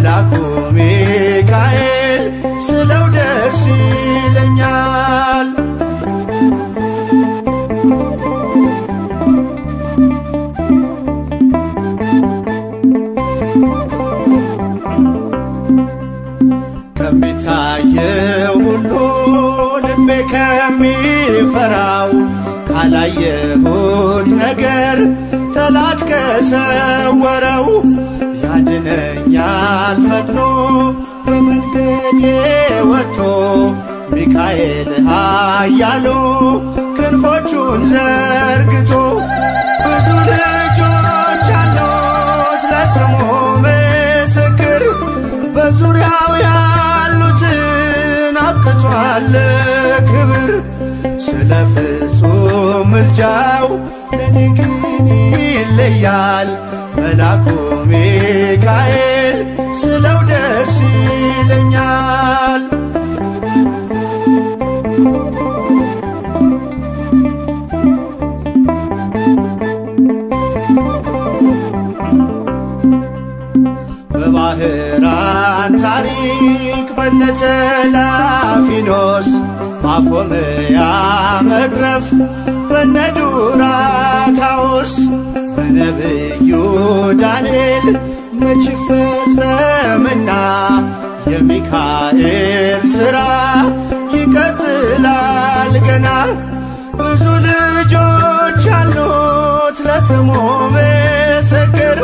መላኩ ሚካኤል ስለው ደስ ይለኛል። ከሚታየው ሁሉ ልቤ ከሚፈራው ካላየሁት ነገር ጠላት ከሰወረው ያድነኛል ፈጥኖ በመንገዴ ወጥቶ ሚካኤል ኃያሉ ክንፎቹን ዘርግቶ ብዙ ልጆች አሉት ለስሙ ምስክር በዙሪያው ያሉትን አብቅቷል ክብር ስለ ፍጹም ምልጃው ለኔ ግን ይለያል መላኩ ሚካኤል ስለው ደስ ይለኛል። በባህራን ታሪክ በነ ተላፊኖስ ባፎምያ መትረፍ በነ ዱራታዎስ በነብዩ ዳንኤል መች ፈጸምና የሚካኤል ሥራ ይቀጥላል ገና ብዙ ልጆች አሉት ለስሙ ምስክር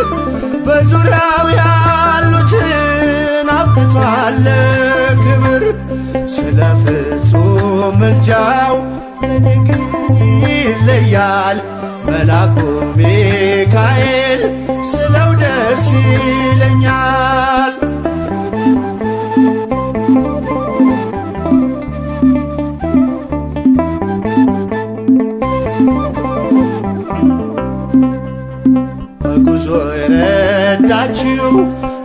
በዙሪያው ያሉትን አብቅቷል ክብር ስለ ፍጹም ምልጃው ለኔ ግን ይለያል መላኩ ሚካኤል ስለው ደስ ይለኛል። በጉዞ የረዳችው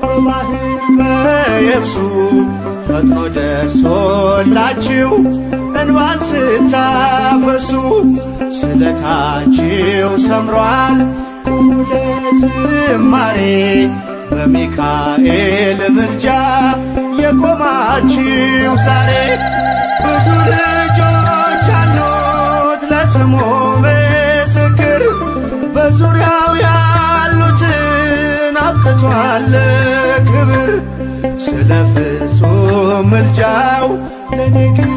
በባህር በየብሱ ፈጥኖ ደርሶላችሁ እንባን ስታፈሱ ስለታችሁ ሰምሯል ቁሙ ለዝማሬ በሚካኤል ምልጃ የቆማችሁ ዛሬ ብዙ ልጆች አሉት ለስሙ ምስክር በዙሪያው ያሉትን አብቅቷል ክብር ስለ ፍጹም ምልጃው ለኔ ግን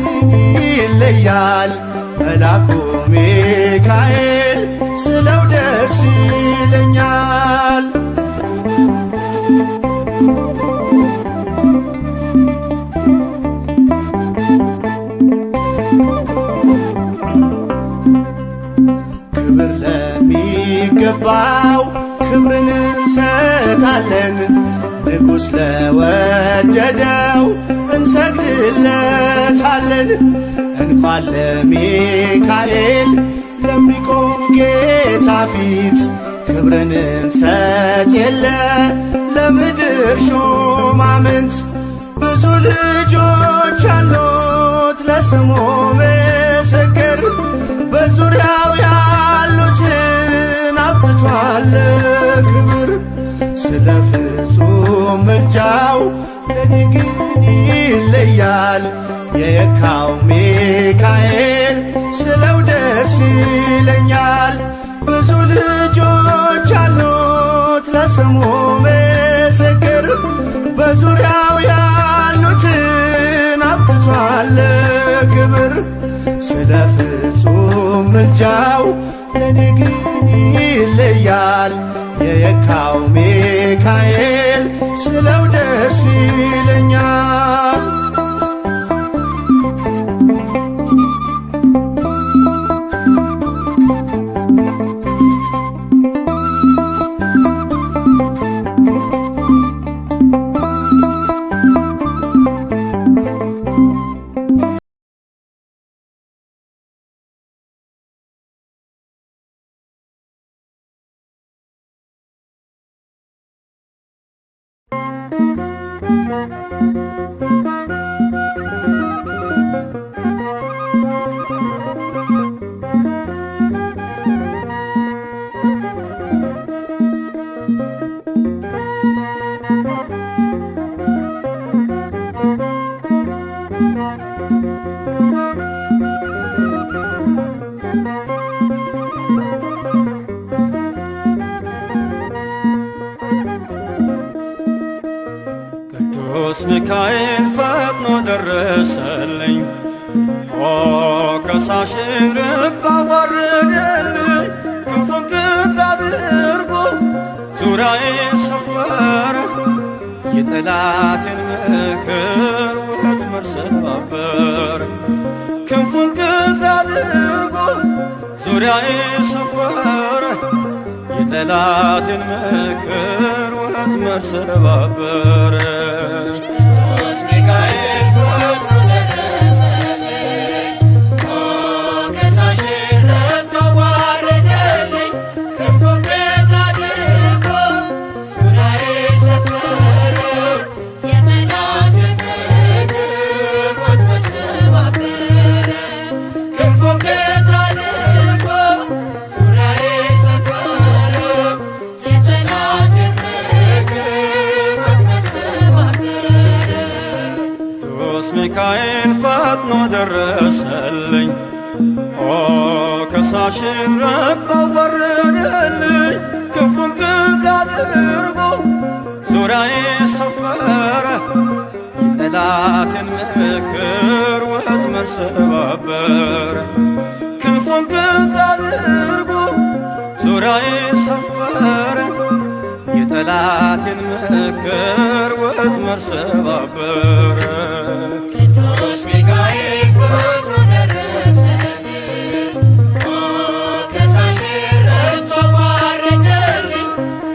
ይለያል መላኩ ሚካኤል ስለው ደስ ይለኛል። ክብር ለሚገባው ክብርን እንሰጣለን ንጉሥ ለወደደው እንሰግድለታለን እንኳን ለሚካኤል ለሚቆም ጌታ ፊት ክብርን እንሰጥ የለ ለምድር ሹማምንት ብዙ ልጆች አሉት ለስሙ ምስክር በዙሪያው ያሉትን አብቅቷል ክብር ስለ ፍጹም ምልጃው ለኔ ግን ይለያል የየካው ሚካኤል ስለው ደስ ይለኛል። ብዙ ልጆች አሉት ለስሙ ምስክር በዙሪያው ያሉትን አብቅቷል ክብር ስለ ፍጹም ምልጃው ለኔ ግን ይለያል የየካው ሚካኤል ስለው ደስ ይለኛል። ቅዱስ ሚካኤል ፈጥኖ ደረሰልኝ። ኦ ከሳሽን ርግብ አዋረደልኝ። ክንፉን ክንፍ አድርጎ ዙሪያዬን ሰፈረ። የጠላቴን ምክር ወጥመድ ሰባበረ። ክንፉን ክንፍ አድርጎ ዙሪያዬን ሰፈረ። የጠላቴን ምክር ወጥመድ ሰባበረ። ቅዱስ ሚካኤል ፈጥኖ ደረሰልኝ። ኦ ከሳሽን ርግብ አዋረደልኝ። ክንፉን ክንፍ አድርጎ ዙሪያዬን ሰፈረ። የጠላቴን ምክር ወጥመድ ሰባበረ። ክንፉን ክንፍ አድርጎ ዙሪያዬን ሰፈረ። የጠላቴን ምክር ወጥመድ ሰባበረ። ቅዱስ ሚካኤል ፈጥኖ ደረሰልኝ። ኦ ከሳሽን ርግብ አዋረደልኝ። ክንፉን ክንፍ አድርጎ ዙሪያዬን ሰፈረ። የጠላቴን ምክር ወጥመድ ሰባበረ። ክንፉን ክንፍ አድርጎ ዙሪያዬን ሰፈረ። የጠላቴን ምክር ወጥመድ ሰባበረ። ቅዱስ ሚካኤል ፈጥኖ ደረሰልኝ። ኦ ከሳሽን ርግብ አዋረደልኝ።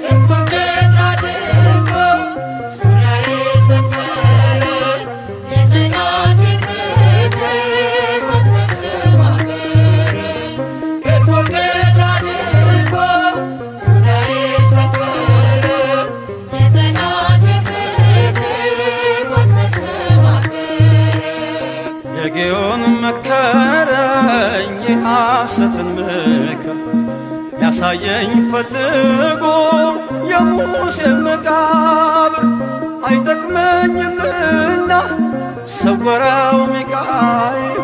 ክንፉን ክንፍ አድርጎ ዙሪያዬን ሰፈረ። የጠላቴን ምክር ወጥመድ ሰባበረ። ክንፉን ክንፍ አድርጎ ዙሪያዬን ሰፈረ። የጠላቴን ምክር ወጥመድ ሰባበረ። የጌዮን መከረኝ የሐሰትን ምክር ያሳየኝ ፈልጎ የሙሴን መቃብር አይጠቅመኝምና ሰወረው ሚካኤል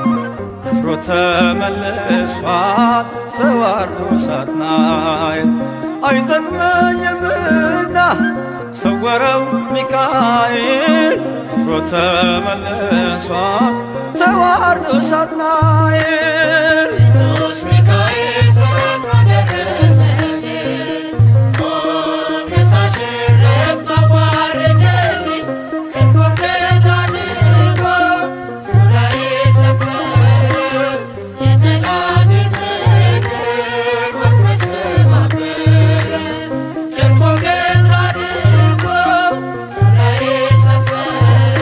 አፍሮ ተመልሷል ተዋርዶ ሳጥናኤል አይጠቅመኝምና ሰወረው ሚካኤል አፍሮ ተመልሷል ተዋርዶ ሳጥናኤል። ቅዱስ ሚካኤል ፈጥኖ ደረሰልኝ። ኦ ከሳሽን ርግብ አዋረደልኝ። ክንፉን ክንፍ አድርጎ ዙሪያዬን ሰፈረ። የጠላቴን ምክር ወጥመድ ሰባበረ። ክንፉን ክንፍ አድርጎ ዙሪያዬን ሰፈረ።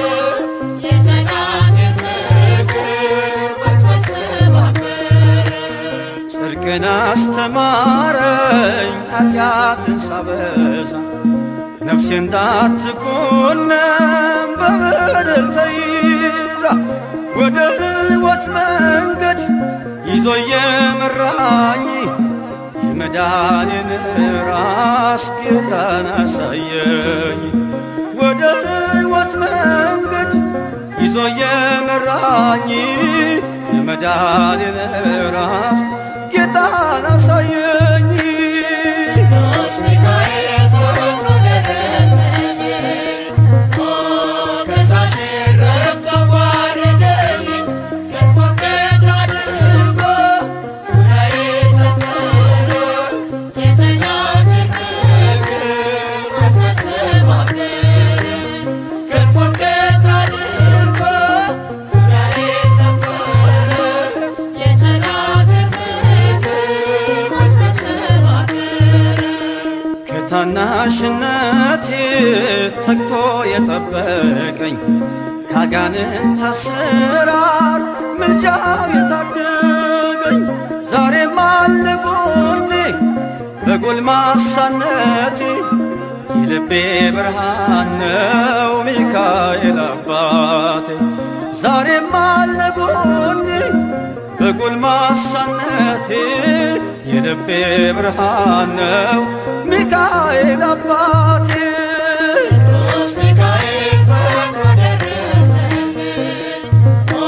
የጠላቴን ምክር ወጥመድ ሰባበረ። ጽድቅን አስተማረኝ ኃጢአትን ሳበዛ ነፍሴ እንዳትኮነን በበደል ተይዛ ወደ ሕይወት መንገድ ይዞ የመራኝ የመዳኔን ራስ ጌታን አሳየኝ። ወደ ሕይወት መንገድ ይዞ የመራኝ የመዳኔን ራስ ጌታን አሳየኝ። ቅዱስ ሚካኤል ፈጥኖ ደረሰልኝ። ኦ ከሳሽን ርግብ አዋረደልኝ። ክንፉን ክንፍ አድርጎ ዙሪያዬን ሰፈረ። የጠላቴን ምክር ወጥመድ ሰባበረ። ክንፉን ክንፍ አድርጎ ዙሪያዬን ሰፈረ። የጠላቴን ምክር ወጥመድ ሰባበረ። ከታናሽነቴ ተግቶ የጠበቀኝ ካጋንንት አሰራር ምልጃው የታደገኝ ዛሬም አለ ጎኔ በጎልማሳነቴ የልቤ ብርሃን ነው ሚካኤል አባቴ። ዛሬም አለ ጎኔ በጎልማሳነቴ የልቤ ብርሃን ነው ሚካኤል አባቴ። ቅዱስ ሚካኤል ፈጥኖ ደረሰልኝ። ኦ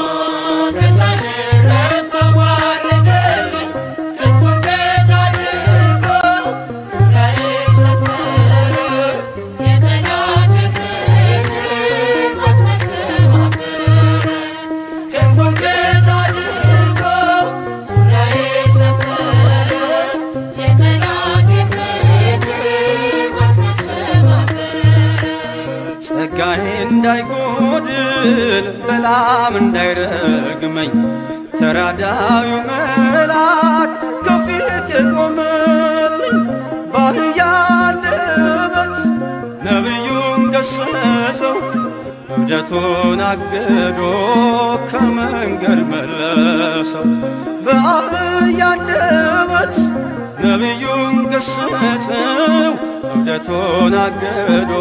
ከሳሽን ርግብ አዋረደልኝ። ክንፉን ክንፍ አድርጎ ዙሪያዬን ሰፈረ። የጠላቴን ምክር ጸጋዬ እንዳይጎድል በላም እንዳይረግመኝ ተራዳዩ መልአክ ከፊቴ ቆመልኝ። በአህያ አንደበት ነቢዩን ገሰጸው እብደቱን አግዶ ከመንገድ መለሰው። በአህያ አንደበት ነቢዩን ገሰጸው እብደቱን አግዶ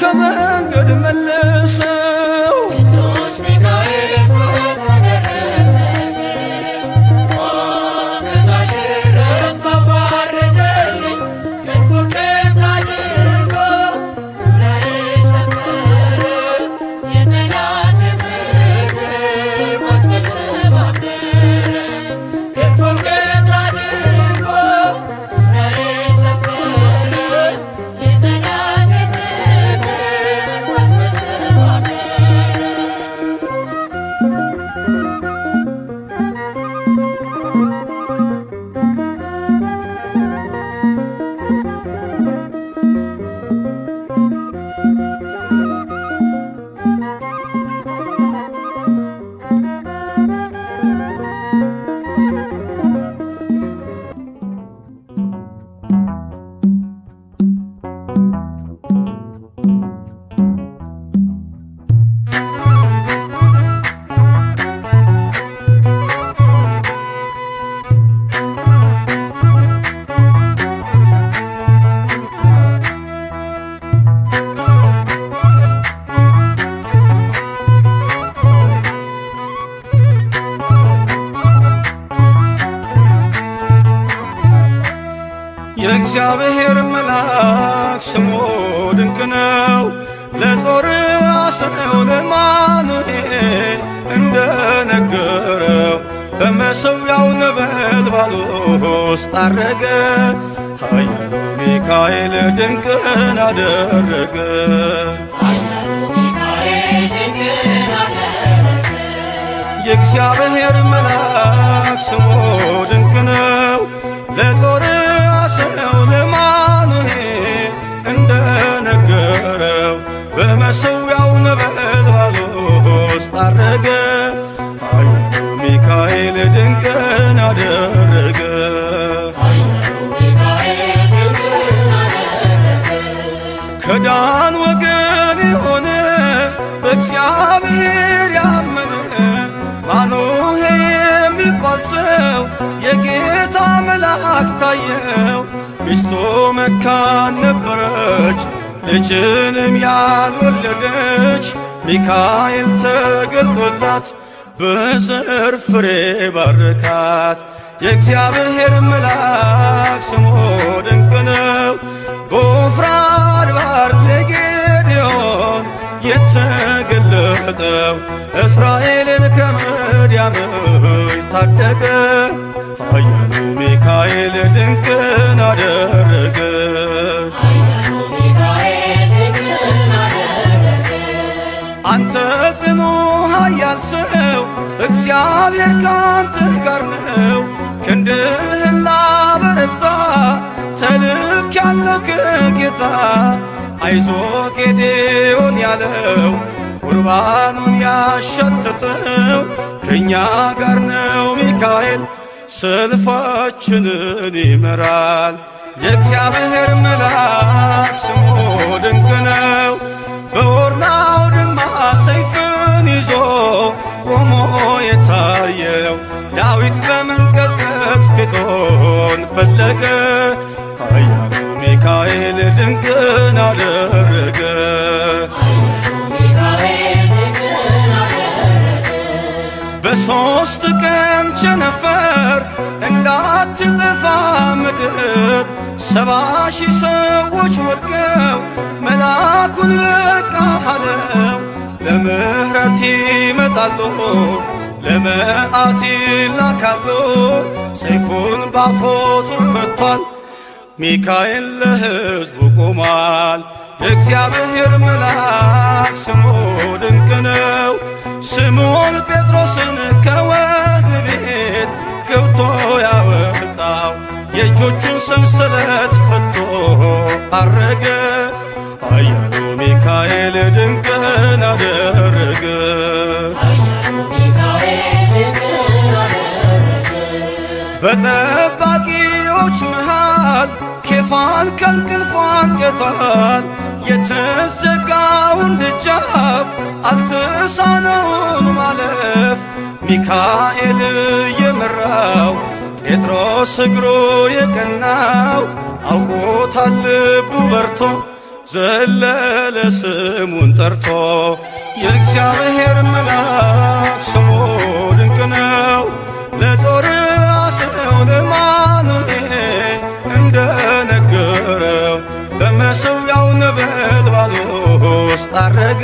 ከመንገድ መለሰው። ቅዱስ ሚካኤል ፈጥኖ ደረሰልኝ፣ ከሳሽ ረድቶ አዋረደልኝ። ክንፉን ከፍ አድርጎ ዙሪያዬን ሰፈረ፣ የጠላቴን ምክር ወጥመድ ሰባበረ። ክንፉን ከፍ አድርጎ ዙሪያዬን ሰፈረ፣ የጠላቴን ምክር ወጥመድ ሰባበረ። የእግዚአብሔር መልአክ ስሙ ድንቅ ነው። ለጦር አስረው ለማኑኤል እንደነገረው በመሠዊያው ነበልባል ውስጥ አረገ። ኃያሉ ሚካኤል ድንቅን አደረገ። ኃያሉ ሚካኤል ድንቅን አደረገ። የእግዚአብሔር መልአክ ስሙ ድንቅ ነው። ለጦር አስረው ለማኑኤል እንደነገረው በመሠዊያው ነበልባል ውስጥ አረገ። ኃያሉ ሚካኤል ድንቅን አደረገ። ኃያሉ ሚካኤል ድንቅን አደረገ። ከዳን ወገን የሆነ በእግዚአብሔር ያመነ ማኑሄ የሚባል ሰው የጌታ መልአክ ታየው። ሚስቱ መካን ነበረች፣ ልጅንም ያልወለደች። ሚካኤል ተገልጦላት በዘር ፍሬ ባረካት። የእግዚአብሔር መልአክ ስሙ ድንቅ ነው። በዖፍራ አድባር ለጌዴዎን የተገለጠው እስራኤልን ከምድያም ታደገ። ኃያሉ ሚካኤል ድንቅን አደረገ። ኃያሉ ሚካኤል ድንቅን አደረገ። አንተ ጽኑ ኃያል ሰው እግዚአብሔር ካንተ ጋር ነው። ክንድህን ላበረታ ተልኬአለሁ ከጌታ። አይዞ ጌዴዎን ያለው ቁርባኑን ያሸተተው ከእኛ ጋር ነው ሚካኤል ሰልፋችንን ይመራል። የእግዚአብሔር መልአክ ስሙ ድንቅ ነው። በኦርናው ድማ ሰይፍን ይዞ ቆሞ የታየው ዳዊት በመንቀጥቀጥ ፊቱን ፈለገ። ኃያሉ ሚካኤል ድንቅን አደረገ። ኃያሉ ሚካኤል ድንቅን አደረገ። በሦስት ቀን ቸነፈር እንዳትጠፋ ምድር 70,000 ሰዎች ወድቀው መልአኩን በቃ አለው። ለምሕረት ይመጣሉ፣ ለመዓት ይላካሉ። ሰይፉን ባፎቱ ፈቷል፣ ሚካኤል ለሕዝቡ ቆሟል። የእግዚአብሔር መልአክ ስሙ ድንቅ ነው። ስምዖን ጴጥሮስን ከወህኒ ቤት ገብቶ ያወጣው የእጆቹን ሰንሰለት ፈቶ አረገ። ኃያሉ ሚካኤል ድንቅን አደረገ። በጠባቂዎች መሃል ኬፋን ከእንቅልፏ አንቅቷል። የተዘጋውን ደጃፍ አልተሳነውን ማለፍ ሚካኤል የመራው ጴጥሮስ እግሩ የቀናው አውቆታል ልቡ በርቶ ዘለለ ስሙን ጠርቶ የእግዚአብሔር መልአክ ስሙ ድንቅ ነው። ለጦር አስረው ለማኑኤል እንደነገረው በመሠዊያው ነበልባል ውስጥ አረገ።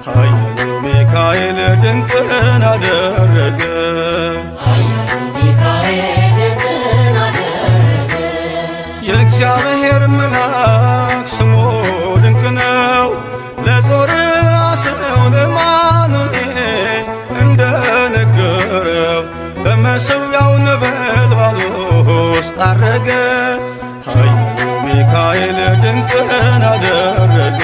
ኃያሉ ሚካኤል ድንቅን አደረገ። የእግዚአብሔር መልአክ ስሙ ድንቅ ነው። ለጦር አስረው ለማኑኤል እንደነገረው በመሠዊያው ነበልባል ውስጥ አረገ። ኃያሉ ሚካኤል ድንቅን አደረገ።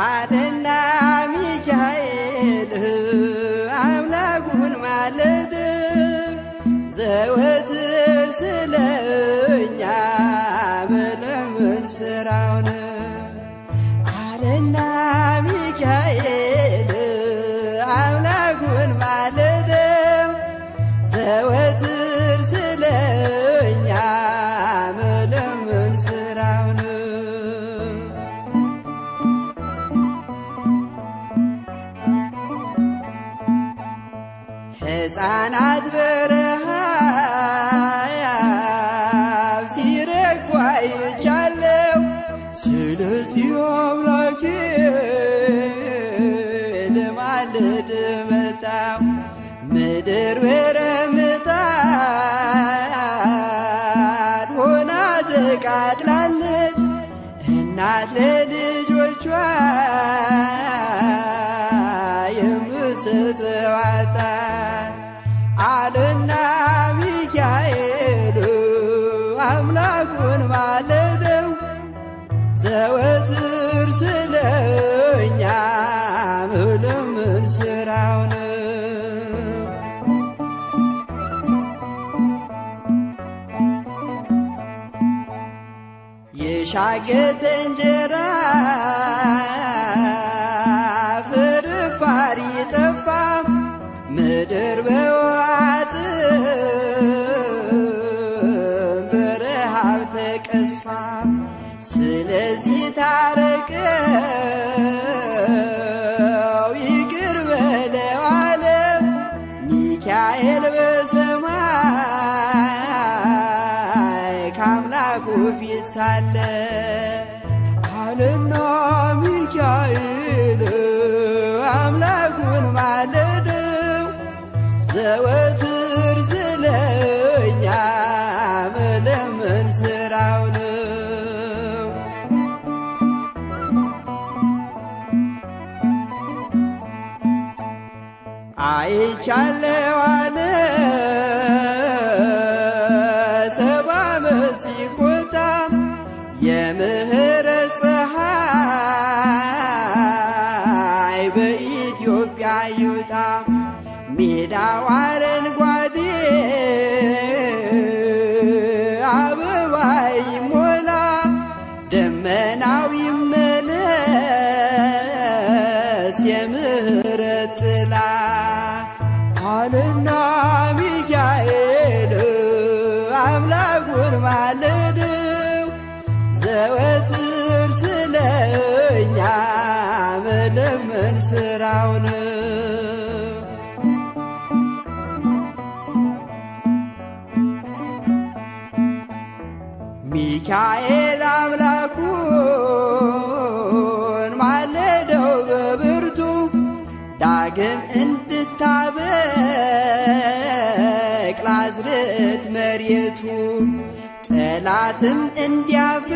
አለና ሚካኤል አምላኩን ማለድ ዘወትር ስለኛ በለምን ስራውን አለና ሚካኤል አምላኩን ማለድ ዘወትር ስለኛ በለምን ስራውን ሕፃናት በረሃብ ሲረግፉ አይቻለሁ። ስለዚህ አምላኬ ልማልድ መጣሁ። ምድር በረምጣድ ሆና ተቃጥላለች። እናት ለልጆቿ የምትሰጠው አጣ አለና ሚካኤል አምላኩን ማለደው ዘወትር ስለኛ ምለምን ስራው ነው። የሻገተ እንጀራ ፍርፋሪ ጠፋ ምድር በዋጥም በረሃብ ተቀስፋ። ስለዚህ ታረቀው ይቅር በለው አለ ሚካኤል በሰማይ ከአምላኩ ፊት ሳለ አለና ሚካኤል አምላኩን ማለደው ዘወትር ስለኛ መለመን ስራው ነው። አይቻለው አለ 70 ዓመት ሲቆጣ የምህረት ፀሐይ በኢትዮጵያ ይውጣ። ሜዳው አረንጓዴ አበባ ይሞላ ደመናው ይመለስ የምህረት ጥላ አለና ሚካኤል አምላኩን ማለደው ዘወትር ስለኛ መለመን ስራው ነው። ሚካኤል አምላኩን ማለደው በብርቱ ዳግም እንድታበቅል አዝርዕት መሬቱ ጠላትም እንዲያፍር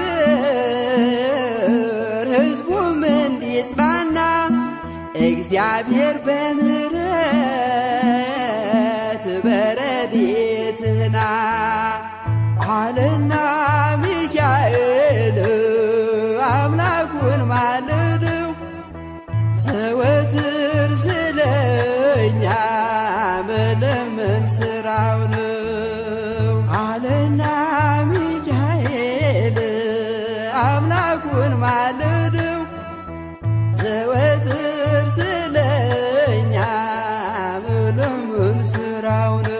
ሕዝቡም እንዲጽናና እግዚአብሔር በምሕረት በረድኤትህና አለና ሚካኤል አምላኩን ማልደው ዘወትር ስለኛ መለመን ስራው ነው። አለና ሚካኤል አምላኩን ማልደው ዘወትር ስለኛ መለመን ስራው ነው።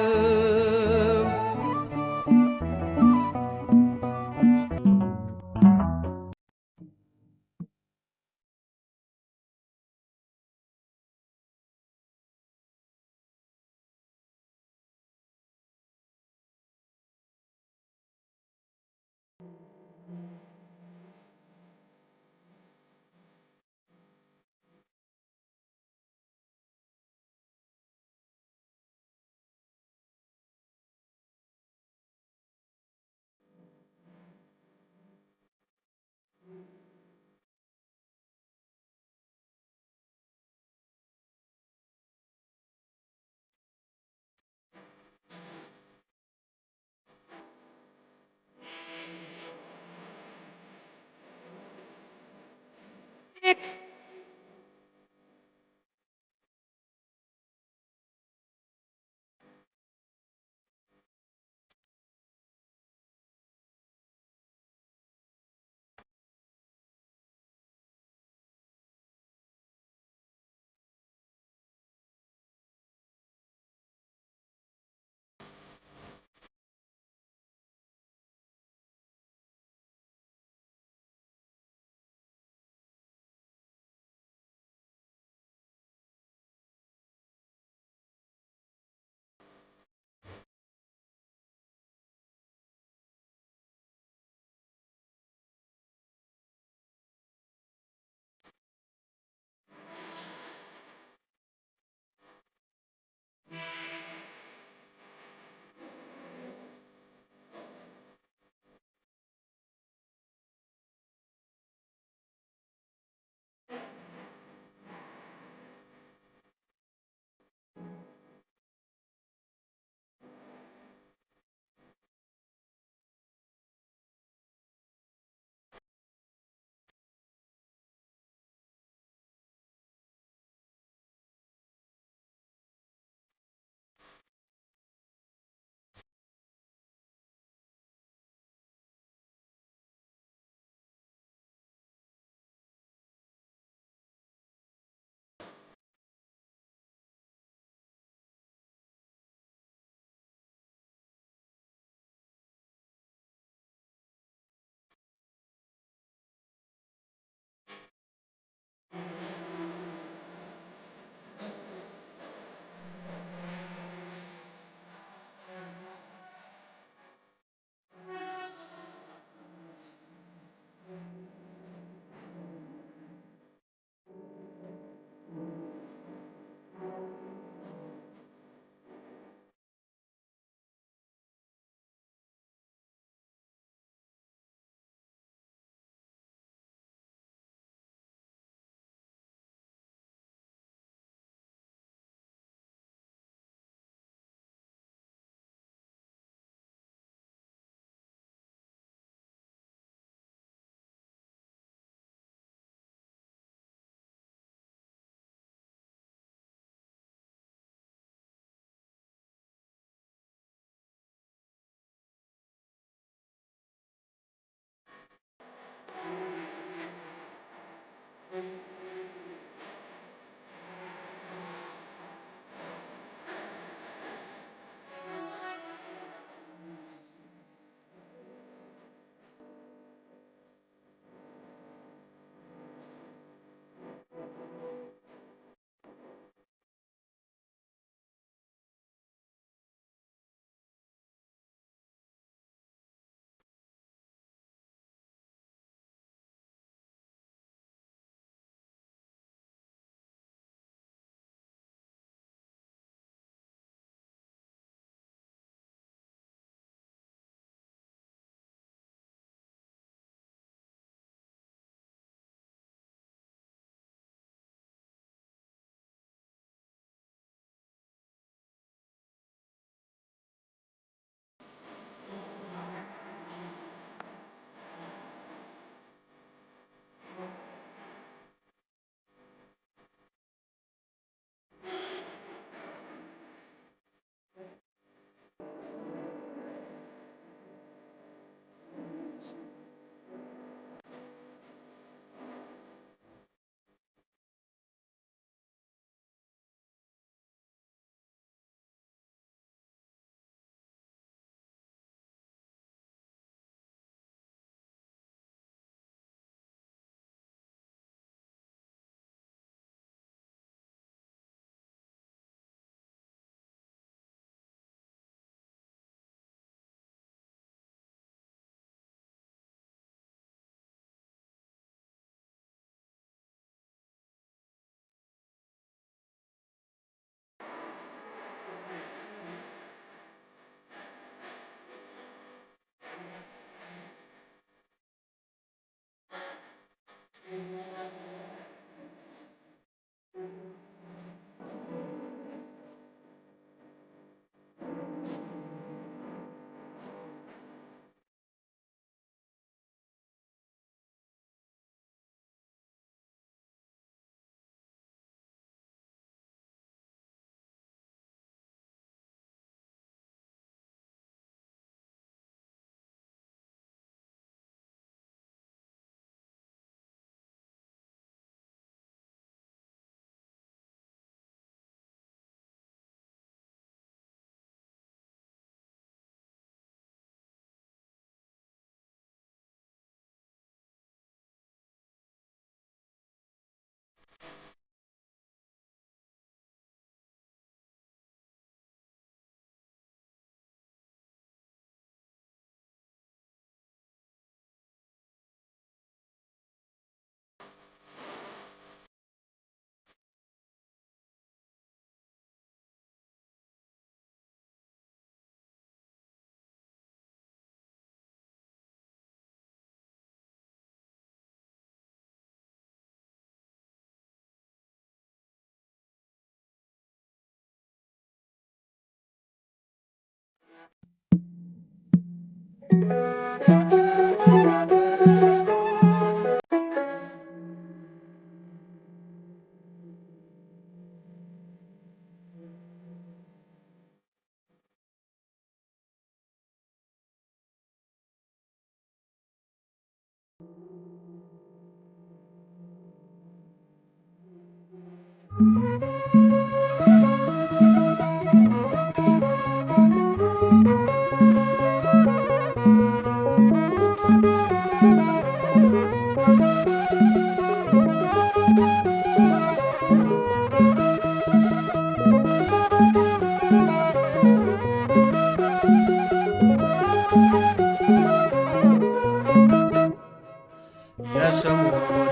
የስሙ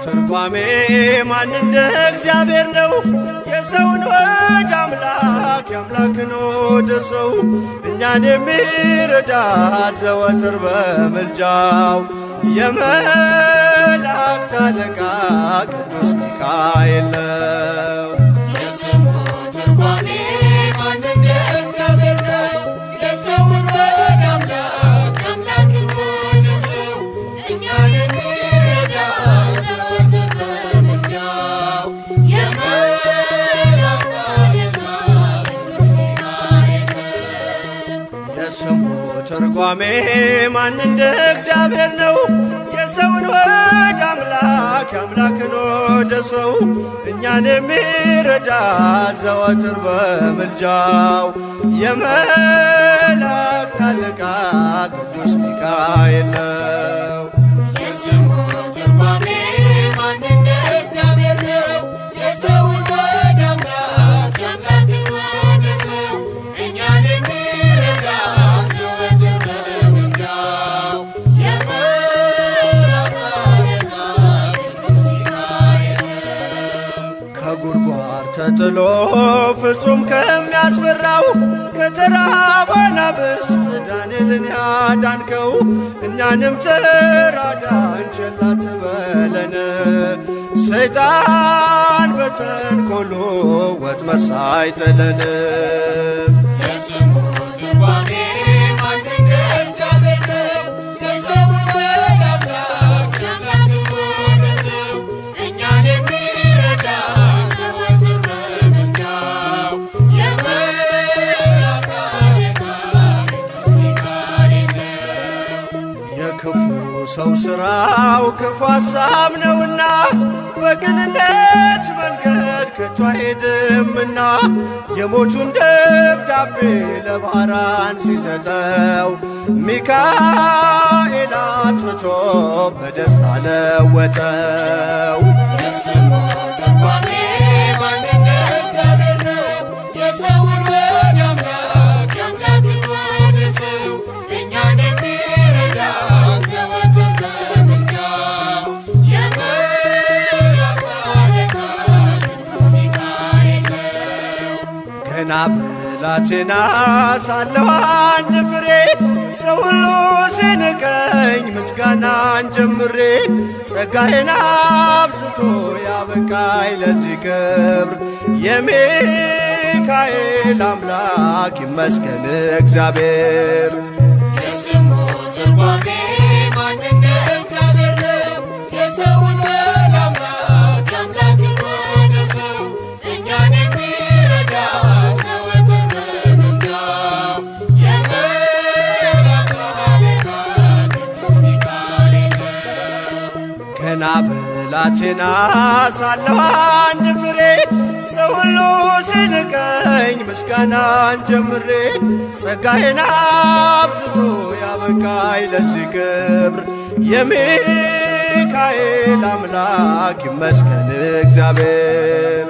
ትርጓሜ ማን እንደ እግዚአብሔር ነው? የሰውን ወደ አምላክ የአምላክን ወደ ሰው እኛን የሚረዳ ዘወትር በምልጃው የመላእክት አለቃ ቅዱስ ሚካኤል ነው። የስሙ ትርጓሜ ማን እንደ እግዚአብሔር ነው? የሰውን ወደ አምላክ የአምላክን ወደ ሰው እኛን የሚረዳ ዘወትር በምልጃው የመላእክት አለቃ ቅዱስ ሚካኤል ነው። የስሙ ትርጓሜ ማን እንደ እግዚአብሔር ነው? የሰውን ወደ አምላክ የአምላክን ወደ ሰው እኛን የሚረዳ ዘወትር በምልጃው የመላእክት አለቃ ቅዱስ ሚካኤል ነው። የስሙ ትርጓሜ ማን እንደ እግዚአብሔር ነው? የሰውን ወደ አምላክ የአምላክን ወደ ሰው እኛን የሚረዳ ዘወትር በምልጃው የመላእክት አለቃ ቅዱስ ሚካኤል ነው። ከጉድጓድ ተጥሎ ፍጹም ከሚያስፈራው ከተራበ አናብስት ዳንኤልን ያዳንከው እኛንም ተራዳን ቸል አትበለን። ሰይጣን በተንኰሉ ወጥመድ ሳይጥለን የስሙ ትርጓሜ ማን እንደ እግዚአብሔር ነው? የሰውን ወደ አምላክ የአምላክን ወደ ሰው እኛን የሚረዳ ዘወትር በምልጃው የመላእክት አለቃ ቅዱስ ሚካኤል ነው። የክፉ ሰው ሥራው ክፉ ሐሳብ ነውና በቅንነት መንገድ ከቶ አይሄድምና የሞቱን ደብዳቤ ለባህራን ሲሰጠው ሚካኤል አጥፍቶ በደስታ ለወጠው። የስሙ ትርጓሜ ማን እንደ እግዚአብሔር ነው? የሰውን ወደ አምላክ የአምላክን ወደ ሰው እኛን የሚረዳ ዘወትር በምልጃው የመላእክት አለቃ ቅዱስ ሚካኤል ነው። ገና ብላቴና ሳለሁ አንድ ፍሬ ሰው ሁሉ ሲንቀኝ ምስጋናን ጀምሬ ጸጋዬን አብዝቶ ያበቃኝ ለዚህ ክብር የሚካኤል አምላክ ይመስገን እግዚአብሔር። የስሙ ትርጓሜ ማን እንደ እግዚአብሔር ነው? የሰውን ወደ አምላክ የአምላክን ወደ ሰው እኛን የሚረዳ ዘወትር በምልጃው የመላእክት አለቃ ቅዱስ ሚካኤል ነው። ገና ብላቴና ሳለሁ አንድ ፍሬ ሰው ሁሉ ሲንቀኝ ምስጋናን ጀምሬ ጸጋዬን አብዝቶ ያበቃኝ ለዚህ ክብር የሚካኤል አምላክ ይመስገን እግዚአብሔር።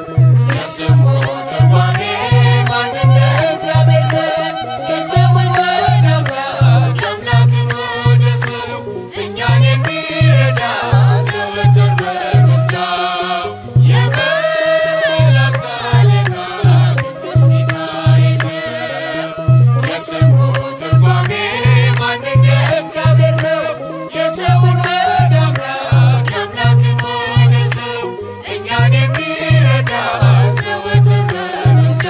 የስሙ ትርጓሜ ማን እንደ እግዚአብሔር ነው? የሰውን ወደ አምላክ የአምላክን ወደ ሰው እኛን የሚረዳ ዘወትር በምልጃው የመላእክት አለቃ ቅዱስ ሚካኤል ነው። የስሙ ትርጓሜ ማን እንደ እግዚአብሔር ነው? የሰውን ወደ አምላክ የአምላክን ወደ ሰው እኛን የሚረዳ ዘወትር በምልጃው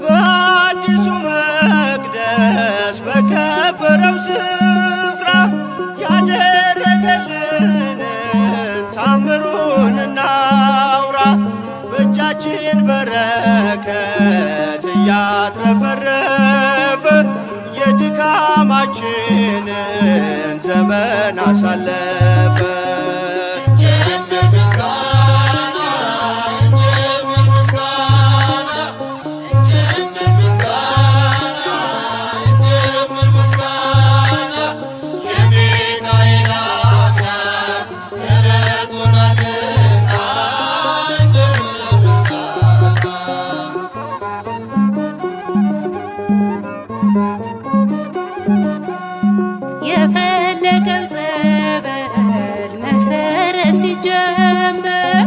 በአዲሱ መቅደስ በከበረው ስፍራ ያደረገልንን ታምሩን እናውራ። በእጃችን በረከት እያትረፈረፈ የድካማችንን ዘመን አሳለፈ። የፈለገው ጸበል መሰረት ሲጀመር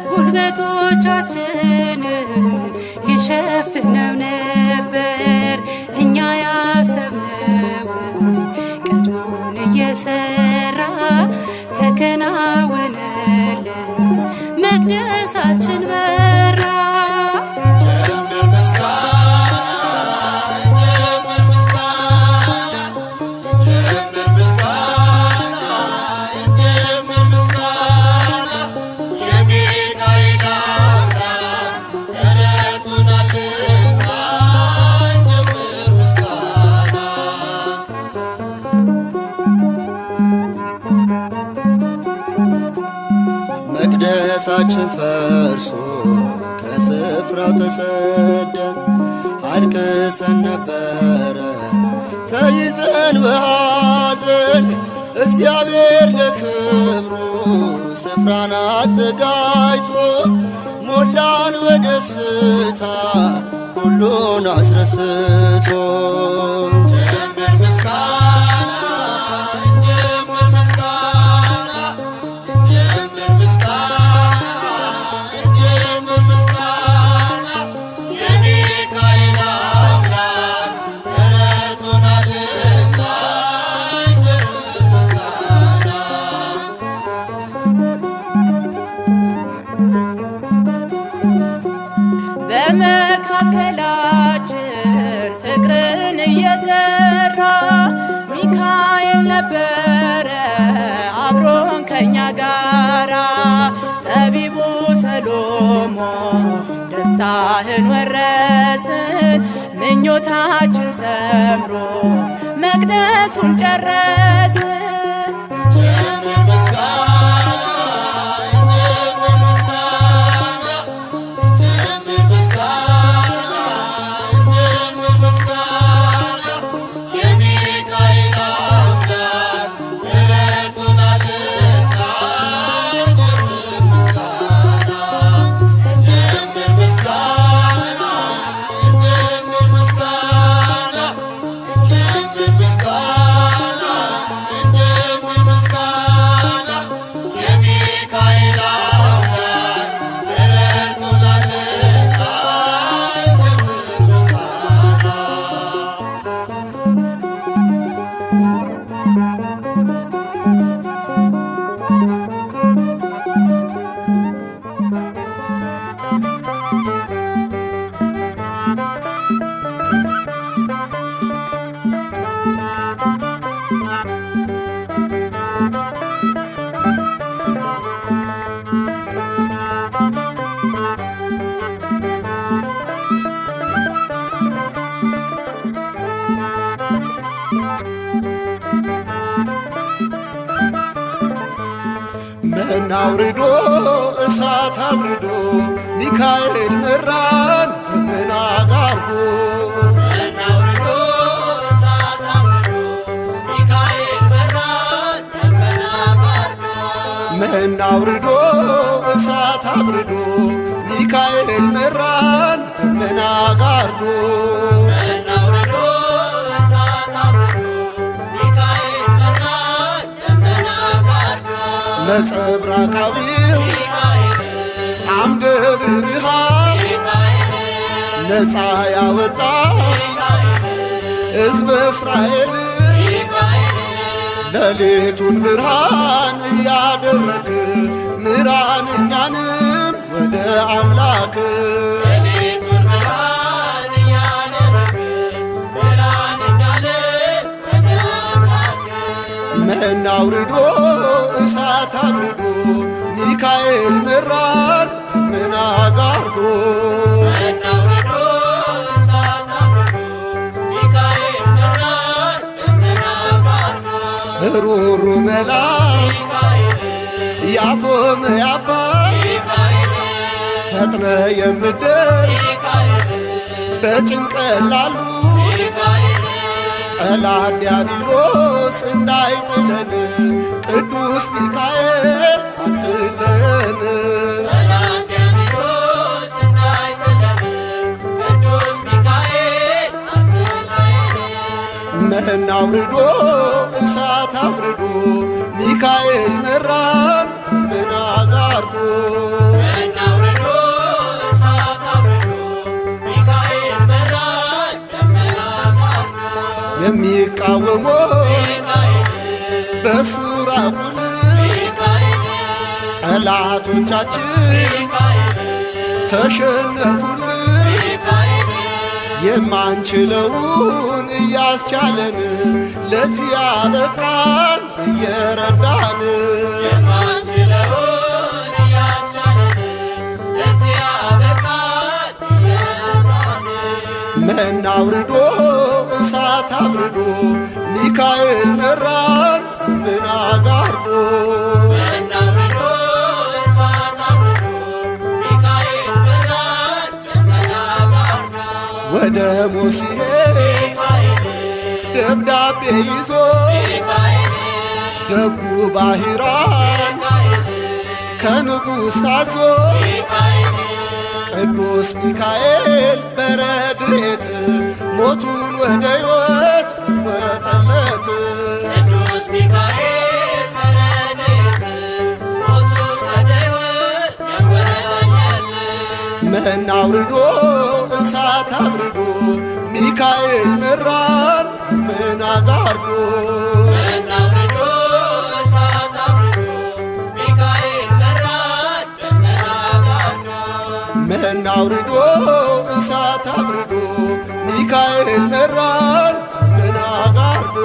ጉልበቶቻችንን ይሸፍነው ነበር። እኛ ያሰብነው ቀድሞን እየሰራ ተከናወነልን፣ መቅደሳችን በራ። መቅደሳችን ፈርሶ ከስፍራው ተሰደን አልቅሰን ነበረ ተይዘን በሐዘን። እግዚአብሔር ለክብሩ ስፍራን አዘጋጅቶ ሞላን በደስታ ሁሉን አስረስቶ። በመካከላችን ፍቅርን እየዘራ ሚካኤል ነበረ አብሮን ከኛ ጋራ። ጠቢቡ ሰሎሞን ደስታህን ወረስን፣ ምኞታችን ሰምሮ መቅደሱን ጨረስን። መና አውርዶ እሳት አብርዶ ሚካኤል መራን መና አውርዶ እሳት አብርዶ ሚካኤል መራን ደመና ጋርዶ ነጸብራቃዊው አምደ ብርሃን ነፃ ያወጣ ሕዝበ እስራኤል ሌሊቱን ብርሃን እያደረግ ምራን እኛንም ወደ አምላክ መና አውርዶ እሳት አብርዶ ሚካኤል መራን ደመና ጋርዶ ሩሩ መላክ ያፎመ ያባ ፈጥነ የምትደርስ በጭንቀት ላሉ ጠላት ዲያብሎስ እንዳይጥለን ቅዱስ ሚካኤል አትለን መና አውርዶ እሳት አብርዶ ሚካኤል መራን ደመና ጋርዶ የሚቃወሞ በሱራቁን ጠላቶቻችን ተሸነፉልን የማንችለውን እያስቻለን ለዚህ ያበቃን እየረዳን መና አውርዶ እሳት አብርዶ ሚካኤል መራን ደመና ጋርዶ ወደ ሙሴ ደብዳቤ ይዞ ደጉ ባሕራን ከንጉሥ ታዞ ቅዱስ ሚካኤል በረድኤት ሞቱን ወደ ሕይወት ወጠለት መና አውርዶ እሳት አብርዶ ሚካኤል መራን ደመና ጋርዶ መና አውርዶ እሳት አብርዶ ሚካኤል መራን ደመና ጋርዶ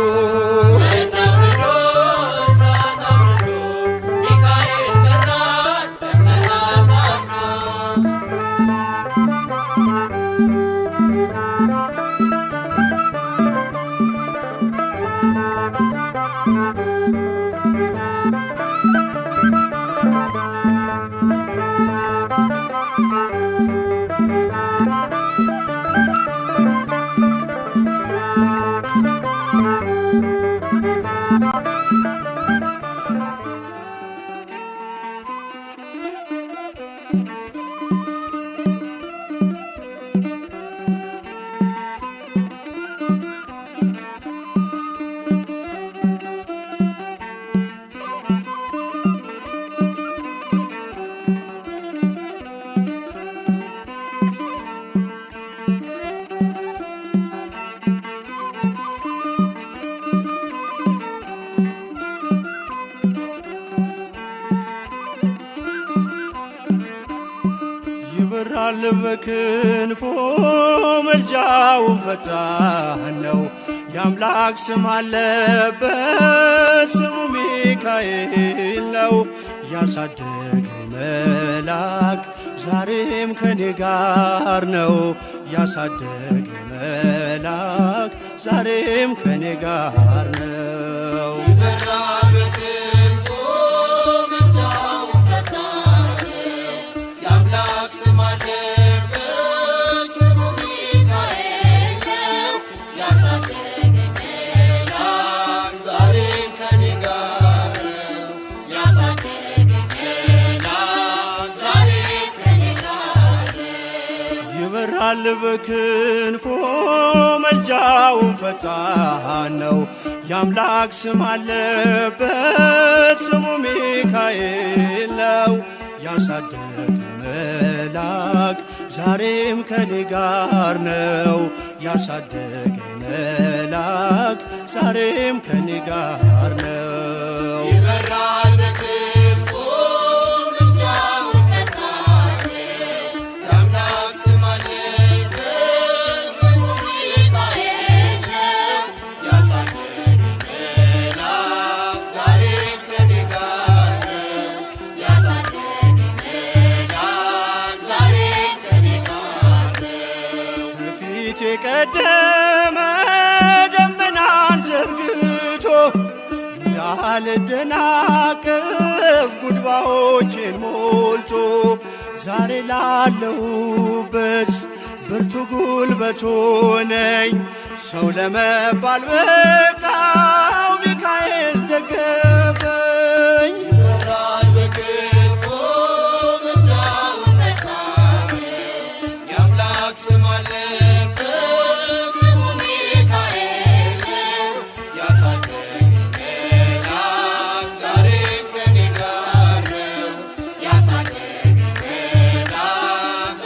ይበራል በክንፎ መልጃውን ፈጣን ነው የአምላክ ስም አለበት ስሙ ሚካኤል ነው ያሳደገኝ መልአክ ዛሬም ከኔ ጋር ነው ያሳደገኝ መልአክ ዛሬም ከኔ ጋር ነው ያሳደገኝ ይበራል በክንፎ መልጃውን ፈጣን ነው። የአምላክ ስም አለበት ስሙ ሚካኤል ነው። ያሳደገ መልአክ ዛሬም ከኔ ጋር ነው። ያሳደገ መልአክ ዛሬም ከኔ ጋር ነው። ይበራል በክንፎ መልጃውን ፈጣን ነው። የአምላክ ስም አለበት ስሙ ሚካኤል ነው። ያሳደገ መልአክ ዛሬም ከኔ ጋር ነው። ያሳደገ መልአክ ዛሬም ከኔ ጋር ነው። በፊት የቀደመ ደመናን ዘርግቶ እንዳልደናቀፍ ጉድባዎቼን ሞልቶ ዛሬ ላለሁበት ብርቱ ጉልበት ሆነኝ። ሰው ለመባል በቃው ሚካኤል ደገፈኝ። ይበራል በክንፎ መልጃውን ፈጣን ነው። የአምላክ ስም አለበት ስሙ ሚካኤል ነው። ያሳደገ መልአክ ዛሬም ከኔ ጋር ነው። ያሳደገ መልአክ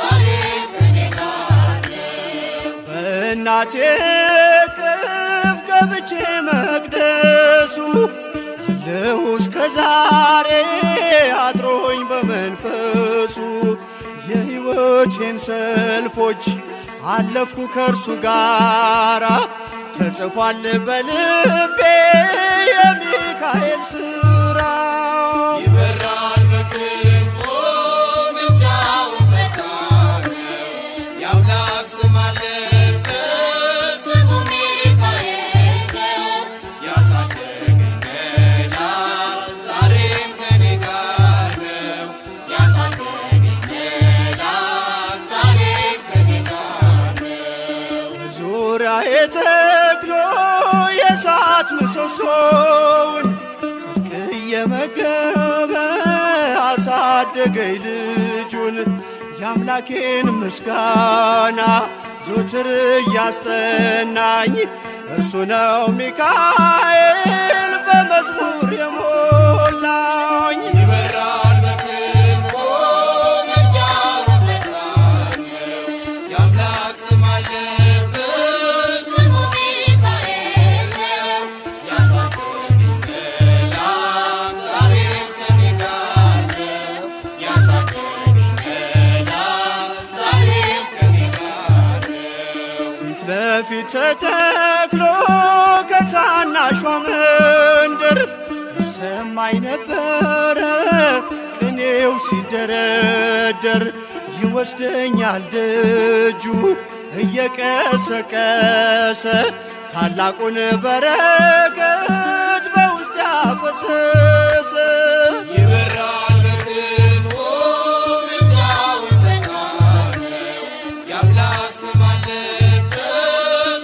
ዛሬም ከኔ ጋር ነው። በእናቴ እቅፍ ገብቼ መቅደሱ አለሁ እስከ ዛሬ አድሮኝ በመንፈሱ። የሕይወቴን ሰልፎች አለፍኩ ከእርሱ ጋራ ተጽፏል በልቤ የሚካኤል ሥራ። ይበራል በክንፎ መልጃውን ፈጣን ነው። የአምላክ ስም አለበት ስሙ ሚካኤል ነው። ያሳደገ መልአክ ዛሬም ከኔ ጋር ነው። ያሳደገ መልአክ ዛሬም ከኔ ጋር ነው። ዙሪያዬ ተክሎ የእሳት ምሰሶውን ጽድቅ እየመገበ አሳደገኝ ልጁን። የአምላኬን ምስጋና ዞትር እያስጠናኝ እርሱ ነው ሚካኤል በመዝሙር የሞላኝ። ይበራል በክንፎ መልጃውን ፈጣን ነው። የአምላክ ስም አለበት ስሙ ሚካኤል ነው። ያሳደገ መልአክ ዛሬም ከኔ ጋር ነው። ያሳደገ መልአክ ዛሬም ከኔ ጋር ነው። ፊት ለፊት ተተክሎ ከታናሿ መንደር ይሰማኝ ነበረ ቅኔው ሲደረደር። ይወስደኛል ደጁ እየቀሰቀሰ ታላቁን በረከት በውስጥ ያፈሰሰ። ይበራል በክንፎ መልጃውን ፈጣን ነው። የአምላክ ስም አለበት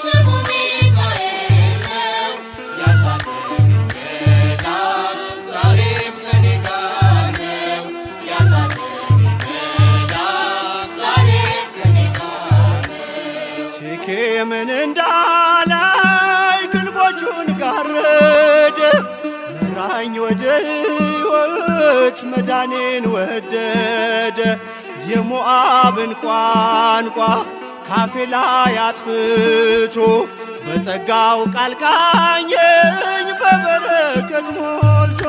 ስሙ ሚካኤል ነው። ያሳደገ መልአክ ዛሬም ከኔ ጋር ነው። ያሳደገ መልአክ ዛሬም ከኔ ጋር ነው። ሴኬምን እንዳላይ ክንፎቹን ጋረደ መራኝ ወደ ሕይወት መዳኔን ወደደ። የሞዓብን ቋንቋ ካፌ ላይ አጥፍቶ በጸጋው ቃል ቃኘኝ በበረከት ሞልቶ።